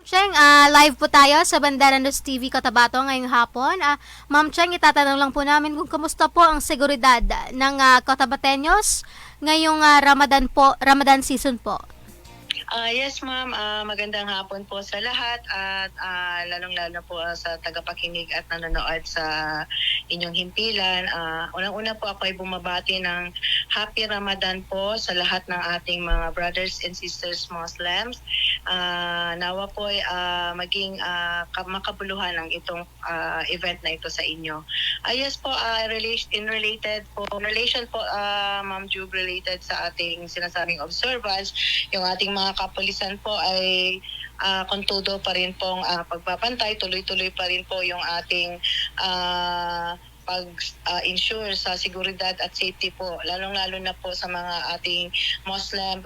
Cheng, live po tayo sa Bandera News TV Cotabato ngayong hapon. Ma'am Cheng, itatanong lang po namin kung kamusta po ang seguridad ng Cotabateños ngayong Ramadan season po. Yes ma'am, magandang hapon po sa lahat at lalong-lalo po sa tagapakinig at nanonood sa inyong himpilan. Unang-una po ako ay bumabati ng Happy Ramadan po sa lahat ng ating mga brothers and sisters Muslims. Nawa po ay maging makabuluhan ang itong event na ito sa inyo. Yes po, in relation po Ma'am Jube, related sa ating sinasabing observance, yung ating mga kapulisan po ay kontudo pa rin pong pagbabantay, tuloy-tuloy pa rin po yung ating pag-ensure sa seguridad at safety po, lalong-lalo na po sa mga ating Muslims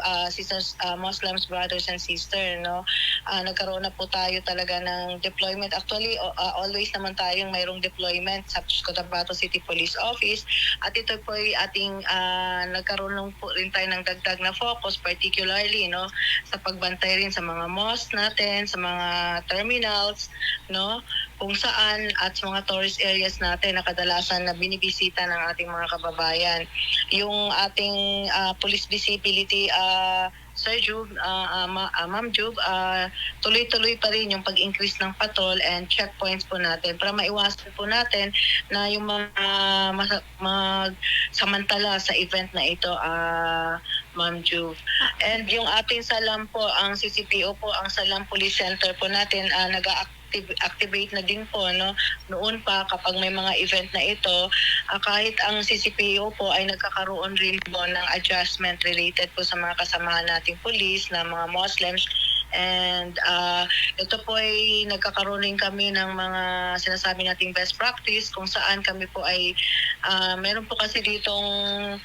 brothers and sisters, no. Nagkaroon na po tayo talaga ng deployment. Actually, always naman tayong mayroong deployment sa Cotabato City Police Office, at ito po ay ating nagkaroon po rin tayo ng dagdag na focus, particularly, no, sa pagbantay rin sa mga mosque natin, sa mga terminals, no, kung saan, at sa mga tourist areas natin na kadalasan na binibisita ng ating mga kababayan. Yung ating police visibility, Sir Jube, Ma'am Jube, tuloy-tuloy pa rin yung pag-increase ng patrol and checkpoints po natin para maiwasan po natin na yung mga samantala sa event na ito, Ma'am Jube. And yung ating Salam po, ang CCPO po, ang Salam Police Center po natin, activate na din po, no, noon pa kapag may mga event na ito, kahit ang CCPO po ay nagkakaroon rin po ng adjustment related po sa mga kasamahan nating police na mga Muslims. And ito po ay nagkakaroon rin kami ng mga sinasabi nating best practice, kung saan kami po ay meron po kasi ditong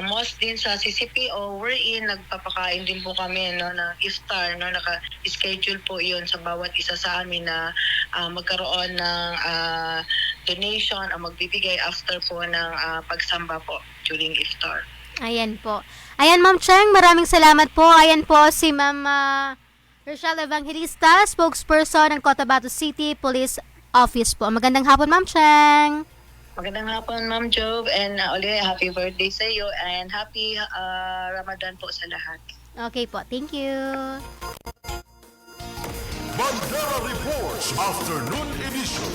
mosque din sa CCPO wherein nagpapakain din po kami, no, na iftar, no, naka-schedule po iyon sa bawat isa sa amin na magkaroon ng donation o magbibigay after po ng pagsamba po during iftar. Ayan po. Ayan, Ma'am Cheng, maraming salamat po. Ayan po si Ma'am Rochelle Evangelista, spokesperson ng Cotabato City Police Office po. Magandang hapon, Ma'am Cheng. Magandang hapon, Ma'am Job, and uli, happy birthday sa iyo and happy Ramadan po sa lahat. Okay po, thank you. Bandera Reports Afternoon Edition.